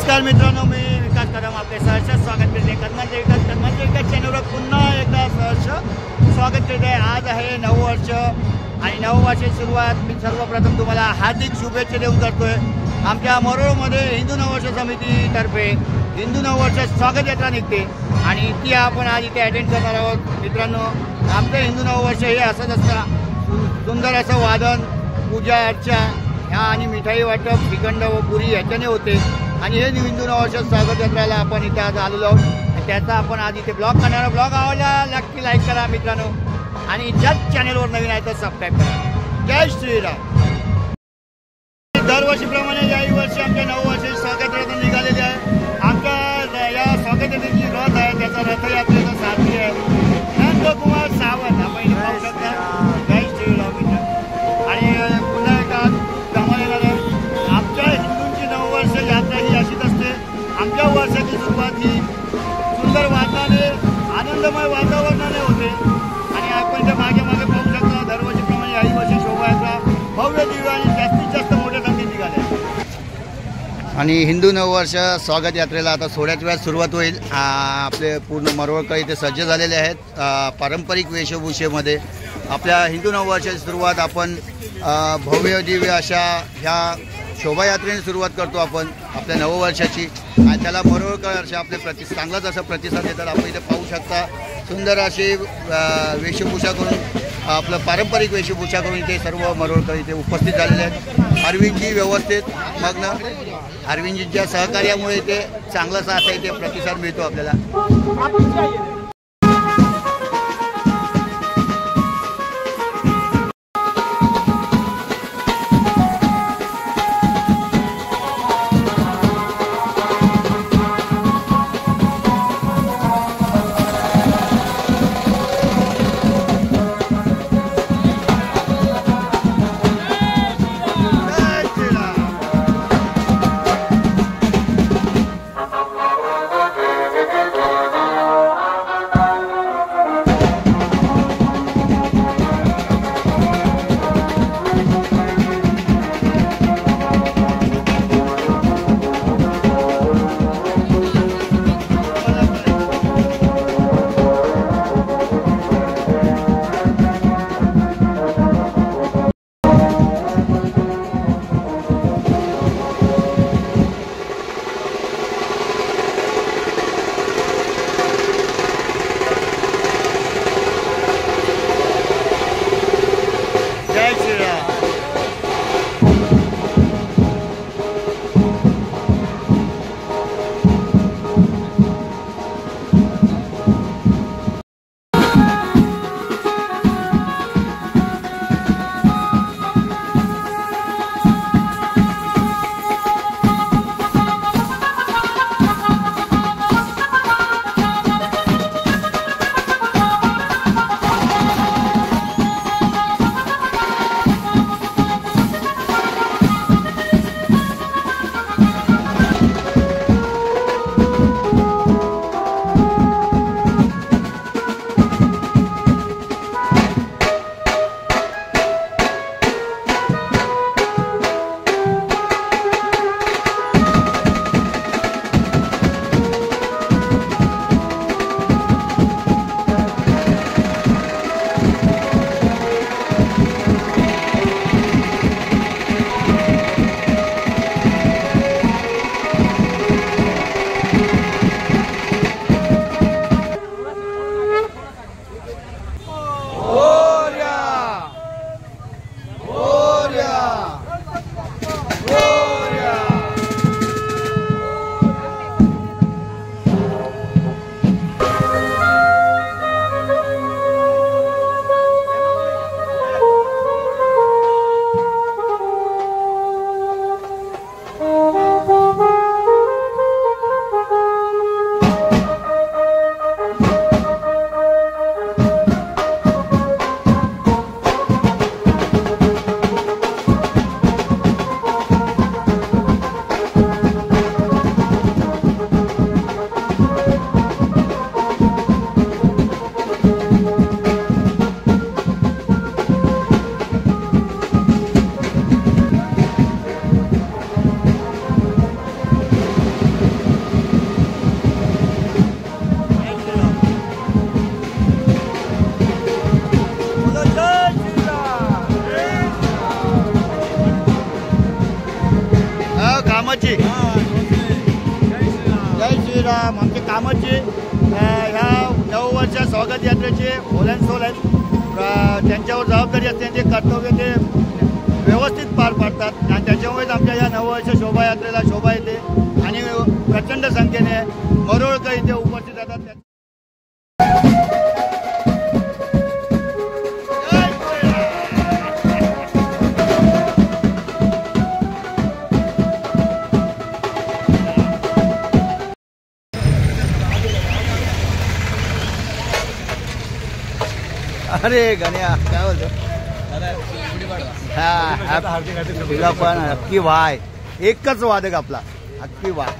नमस्कार मित्रांनो, मी विकास कदम आपले सहर्ष स्वागत करते कर्मच चॅनलवर पुन्हा एकदा सहर्ष स्वागत करते। आज आहे नववर्ष आणि नववर्षाची सुरुवात मी सर्वप्रथम तुम्हाला हार्दिक शुभेच्छा देऊन करतोय। आमच्या मरोळमध्ये हिंदू नववर्ष समितीतर्फे हिंदू नववर्ष स्वागत यात्रा निघते आणि ती आपण आज इथे अटेंड करणार आहोत। मित्रांनो, आमचं हिंदू नववर्ष हे असंच असतं, सुंदर असं वादन, पूजा अर्चा ह्या आणि मिठाई वाटप, श्रीखंड व पुरी याच्याने होते आणि हे हिंदू नववर्ष स्वागत यात्राला आपण इथे आज आलेलो आहोत। त्याचा आपण आज इथे ब्लॉग करणार आहोत। ब्लॉग आवडला नक्की लाईक करा मित्रांनो आणि ज्याच चॅनलवर नवीन आहे तर सबस्क्राईब करा। जय श्रीराम। दरवर्षीप्रमाणे याही वर्षी आमच्या नववर्षाची स्वागत यात्रा निघालेली आहे। आमच्या या स्वागत यात्रेची रथ आहे, त्याचा रथयात्रेचा सारथी आहे नंदकुमार सावंत। आपण पाहू शकता। जय श्रीराम मित्र। आणि पुन्हा एकदा कामाला येणार आहे। आमच्या हिंदूंची नववर्ष यात्रा ही अशीच असते। आमच्या वर्षाची सुरुवात ही सुंदर वाताने, आनंदमय वातावरणाने होते आणि आपण त्या मागे मागे पाहू शकता। दरवर्षीप्रमाणे याही वर्षी शोभायात्रा भव्य दिव्य आणि जास्तीत जास्त मोठ्या संख्येत निघाल्या आणि हिंदू नववर्ष स्वागत यात्रेला आता थोड्याच वेळात सुरुवात होईल। आपले पूर्ण मरोळकर इथे सज्ज झालेले आहेत पारंपरिक वेशभूषेमध्ये। आपल्या हिंदू नववर्षाची सुरुवात आपण भव्य दिव्य अशा ह्या शोभायात्रेने सुरुवात करतो आपण आपल्या नववर्षाची आणि त्याला मरोळकर असे आपले चांगलाच असा प्रतिसाद देतात। आपण इथे पाहू शकता सुंदर अशी वेशभूषा करून, आपलं पारंपरिक वेशभूषा करून इथे सर्व मरोळकर इथे उपस्थित झालेले आहेत। अरविंदजी व्यवस्थित मग्न, अरविंदजींच्या सहकार्यामुळे इथे चांगलाच असा इथे प्रतिसाद मिळतो आपल्याला। कामाची ह्या नववर्ष स्वागत यात्रेचे ओलांडसोल आहेत. त्यांच्यावर जबाबदारी असते, त्यांचे कर्तव्य ते व्यवस्थित पार पाडतात आणि त्याच्यामुळेच आमच्या या नववर्ष शोभायात्रेला शोभा येते आणि प्रचंड संख्येने मरोळकर इथे उपस्थित राहतात. अरे गण्या काय बोलतो तुला पण हक्की वाय एकच वादक आपला हक्की वाय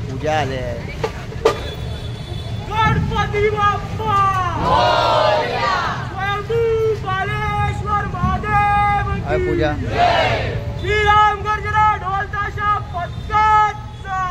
पूजा आले गणपती बाप्पा बालेश्वर महादेव पूजा श्रीराम गर्जना ढोल ताशा पथकाचा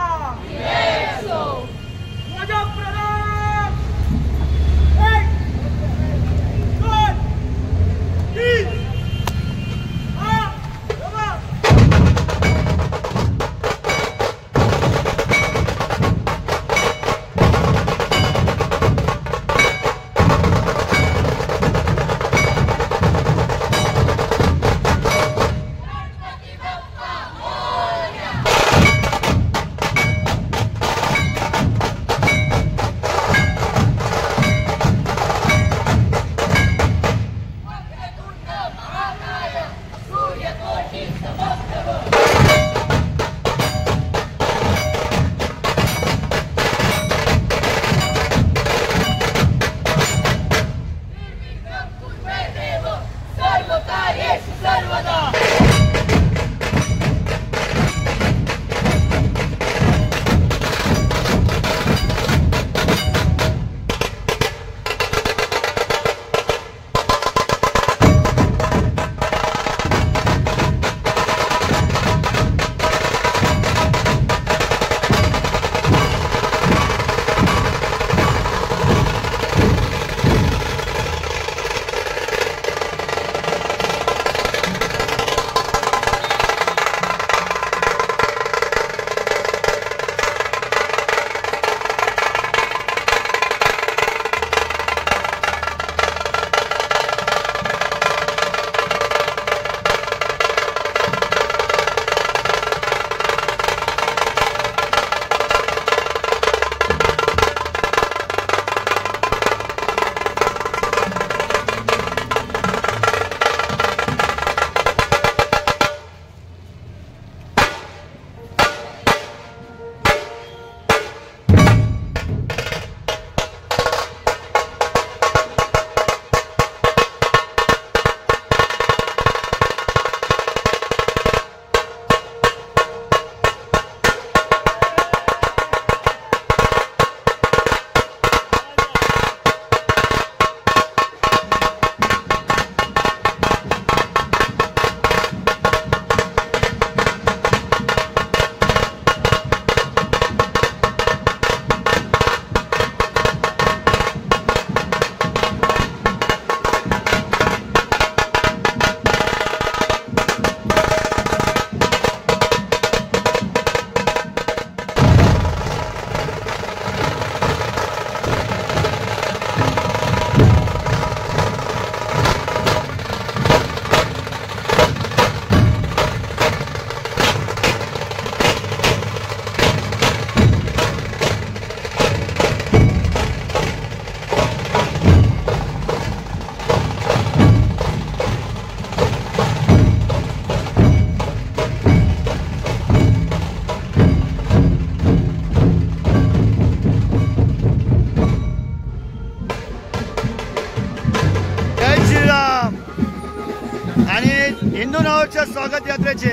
हिंदू नववर्ष स्वागत यात्रेचे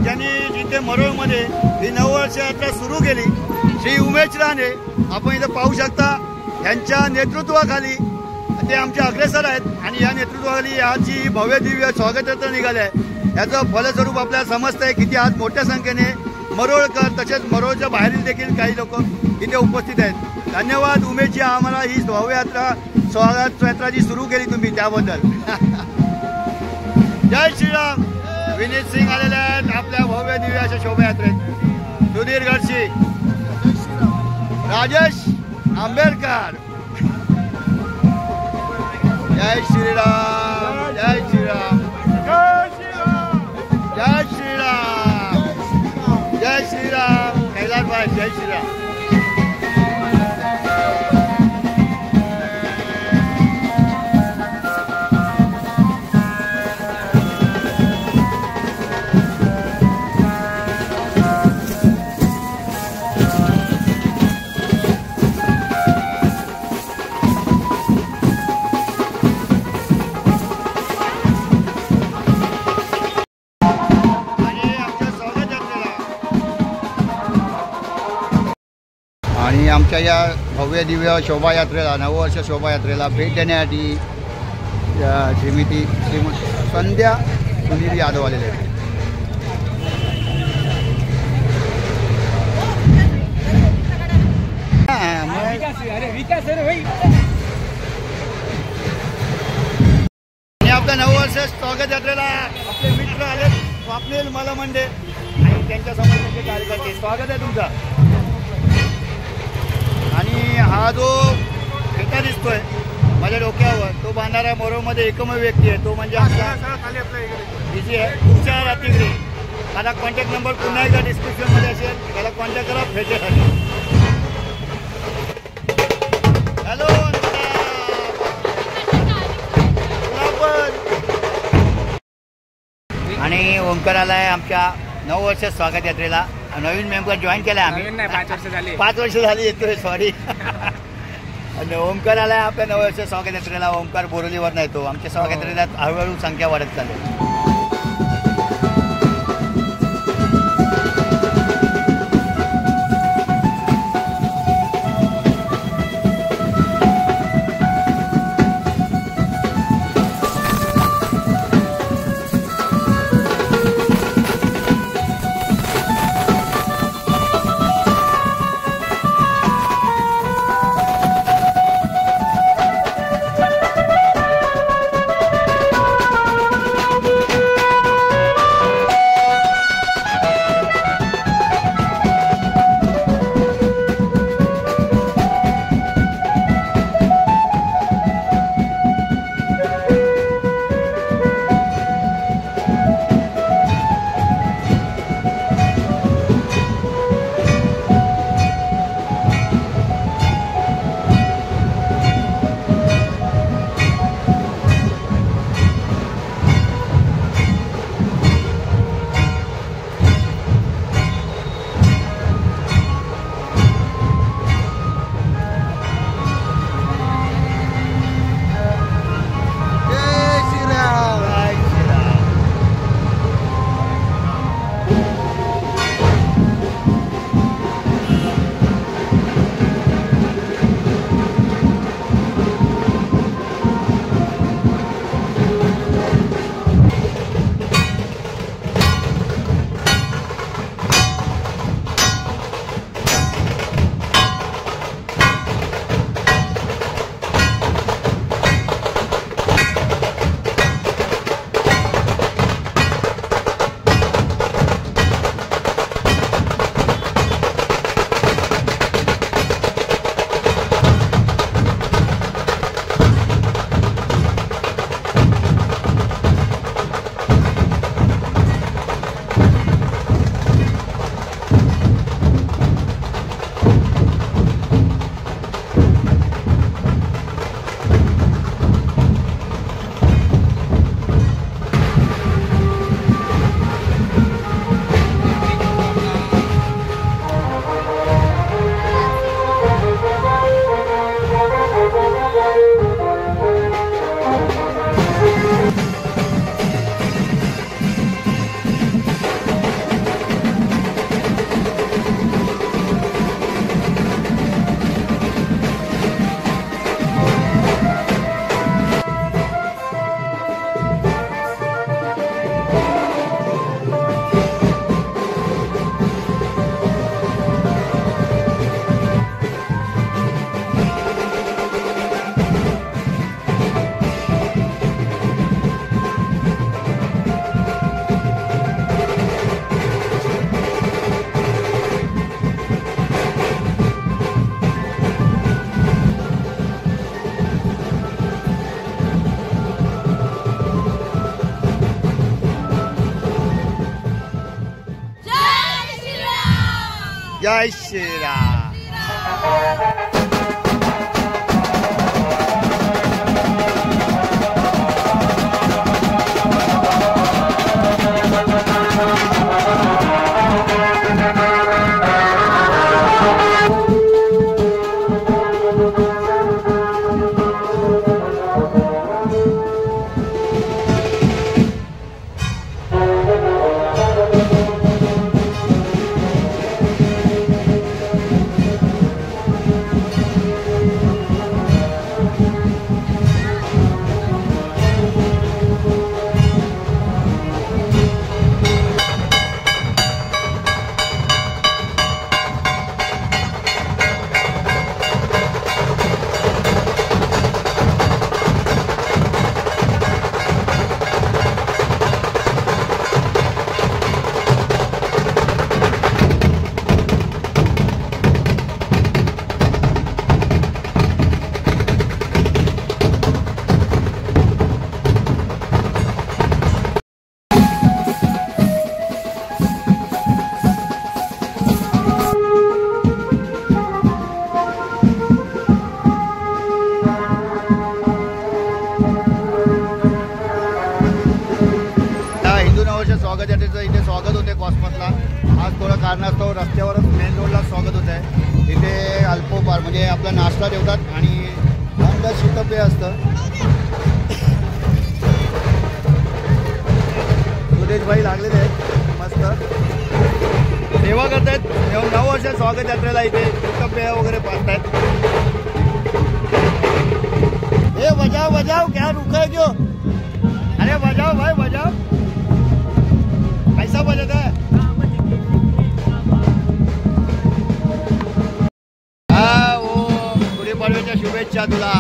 ज्यांनी जिथे मरोळमध्ये ही नववर्ष यात्रा सुरू केली श्री उमेश राणे आपण इथे पाहू शकता। यांच्या नेतृत्वाखाली ते आमचे अग्रेसर आहेत आणि या नेतृत्वाखाली याची भव्य दिव्य स्वागत यात्रा निघाली आहे। याचं फलस्वरूप आपल्याला समजतंय किती आज मोठ्या संख्येने मरोळकर तसेच मरोळच्या बाहेरील देखील काही लोक इथे उपस्थित आहेत। धन्यवाद उमेशजी, आम्हाला ही भव्य यात्रा स्वागत यात्रा जी सुरू केली तुम्ही त्याबद्दल। जय श्रीराम। विनीत सिंग आलेले आहेत आपल्या भव्य दिव्य अशा शोभायात्रेत। सुधीर गडशी, राजेश आंबेडकर. जय श्रीराम, जय श्रीराम, जय श्रीराम, जय श्रीराम. कैलास भाई जय श्रीराम. आणि आमच्या या भव्य दिव्य शोभायात्रेला, नववर्ष शोभायात्रेला भेट देण्यासाठी श्रीमती संध्या सुनील यादव आलेले आहेत. आणि आपल्या नववर्ष स्वागत यात्रेला आपले मित्र आले, स्वप्नील मलमंडे आणि त्यांच्या समोरचे कार्यकर्ते. स्वागत आहे तुमचं. आणि हा जो फेटा दिसतोय माझ्या डोक्यावर, तो बांधणारा मोरोमध्ये एकमेव व्यक्ती आहे, तो म्हणजे बिझी आहे पुढच्या रात्रीकडे. माझा कॉन्टॅक्ट नंबर पुन्हा एकदा डिस्क्रिप्शनमध्ये असेल, त्याला कॉन्टॅक्ट करा फेटेसाठी. हॅलो आणि ओंकार आलाय आमच्या नववर्ष स्वागत यात्रेला. नवीन मेंबर जॉईन केलाय आम्ही. 5 वर्ष झाली येतोय, सॉरी. आणि ओंकार आलाय आपल्या नववर्ष स्वागत यात्रेला. ओंकार बोरलीवर नाही, तो आमच्या स्वागत यात्रेला हळूहळू संख्या वाढत चालली. जय श्रीराम. स्वागत यात्रेचं इथे स्वागत होते कॉस्मसला. आज थोडं कारणास्तव रस्त्यावरच मेन रोडला स्वागत होत आहे. इथे अल्पोपार म्हणजे आपला नाश्ता ठेवतात आणि थंड शीतपेय असतं. सुरेशभाई लागलेले आहेत, मस्त सेवा करत आहेत. 9 वर्ष स्वागत यात्रेला इथे शीतपेय वगैरे पाहतायत. हे बजाव बजाव क्या रुका क्यों? अरे बजाव भाई बजाव. कैसा बजत है? हा वो गुढीपाडव्याच्या शुभेच्छा तुला.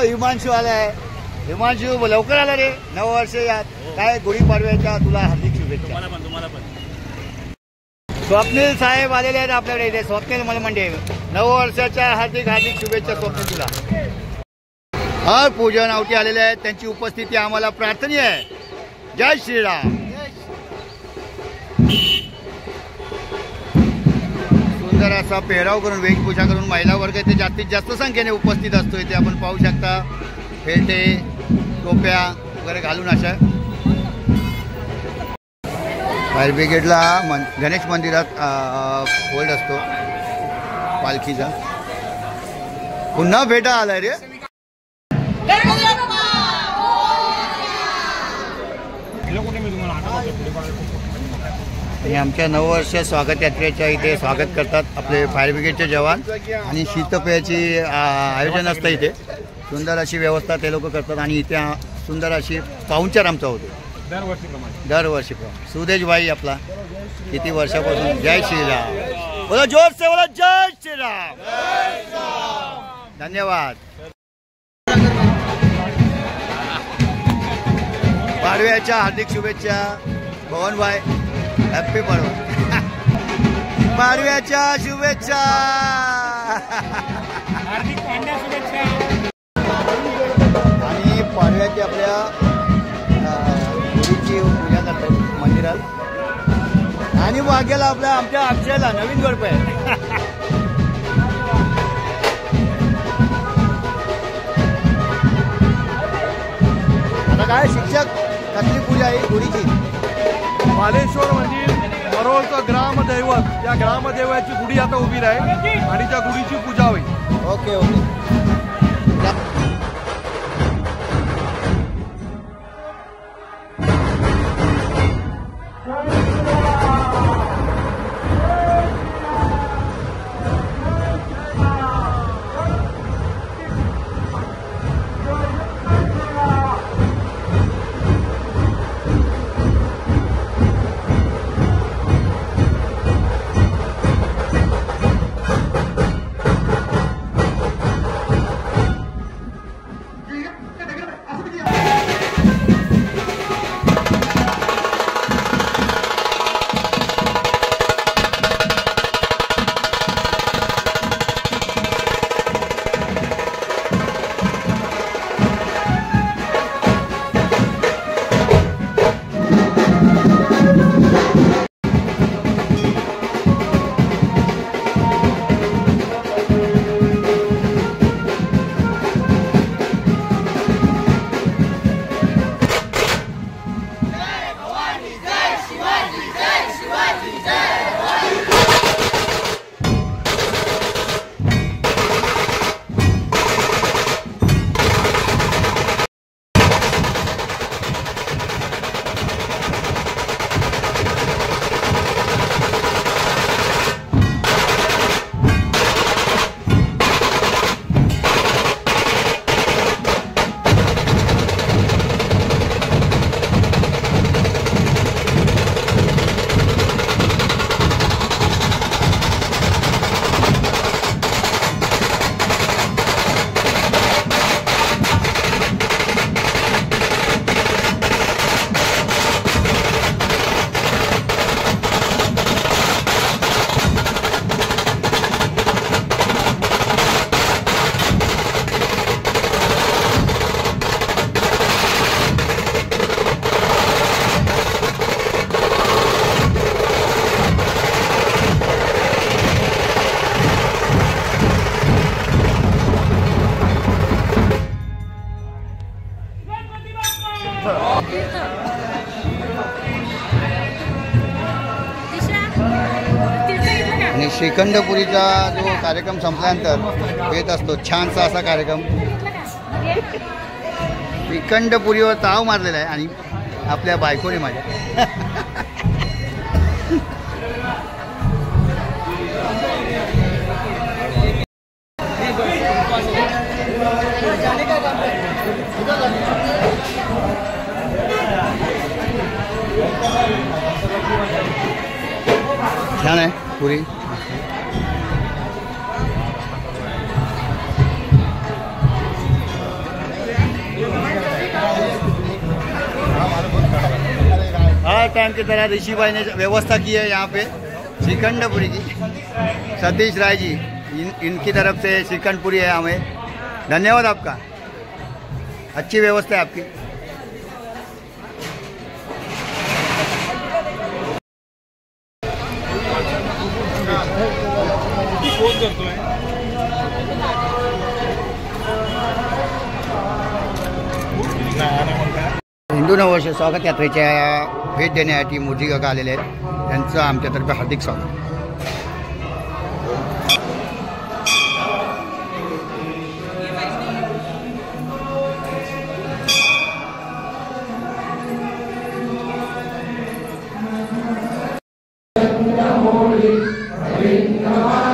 हिमांशू आलाय. हिमांशू लवकर आला रे. 9 वर्ष यात काय गुढीपाडव्याच्या तुला हार्दिक शुभेच्छा. तुम्हाला पण. स्वप्नील साहेब आलेले आहेत आपल्याकडे इथे. स्वप्नील मलमंडे 9 वर्षाच्या हार्दिक हार्दिक शुभेच्छा स्वप्नील तुला. हर पूजन आवटी आलेले आहेत, त्यांची उपस्थिती आम्हाला प्रार्थनीय आहे. जय श्रीराम. सुंदर असा पेहराव करून वेशभूषा करून महिला वर्ग इथे जास्तीत जास्त संख्येने उपस्थित असतो. इथे आपण पाहू शकता फेटे टोप्या वगैरे घालून अशा. फायर ब्रिगेडला गणेश मंदिरात होल्ड असतो पालखीचा. पुन्हा फेटा आलाय रे. आमच्या 9 वर्ष स्वागत यात्रेच्या इथे स्वागत करतात आपले फायर ब्रिगेडचे जवान आणि शीतपेयाची आयोजन असतं इथे. सुंदर अशी व्यवस्था ते लोक करतात आणि इथे सुंदर अशी पाहुणचार आमचा होतो दरवर्षीप्रमाणे. सुदेशभाई आपला किती वर्षापासून. जय श्रीराम. बोला जोर से बोला जय श्रीराम. धन्यवाद. पाडव्याच्या हार्दिक शुभेच्छा भवनभाई. हॅपी पाडवा. पाडव्याच्या शुभेच्छा. हार्दिक पांड्या शुभेच्छा. आणि पाडव्याची आपल्या गुढीची पूजा करतात मंदिरात. आणि वाघ्याला आपल्या आमच्या अक्षयला नवीन गडप आहे. आता काय शिक्षक कसली पूजा आहे गुढीची? मालेश्वर मंदिर मरोळचं ग्रामदैवत. या ग्रामदैवाची गुढी आता उभी राहील आणि त्या गुढीची पूजा होईल. Okay okay. श्रीखंडपुरीचा जो कार्यक्रम संपल्यानंतर येत असतो छानसा असा कार्यक्रम. श्रीखंडपुरीवर ताव मारलेला आहे आणि आपल्या बायकोने माझ्या. छान आहे पुरी. हर टाइम की तरह ऋषि भाई ने व्यवस्था की है यहाँ पे श्रीखंडपुरी की. सतीश राय जी इनकी तरफ से श्रीखंडपुरी है हमें. धन्यवाद आपका. अच्छी व्यवस्था है आपकी. हिंदू नववर्ष स्वागत यात्रेच्या भेट देण्यासाठी मोदी काका आलेले आहेत. त्यांचं आमच्यातर्फे हार्दिक स्वागत. Hare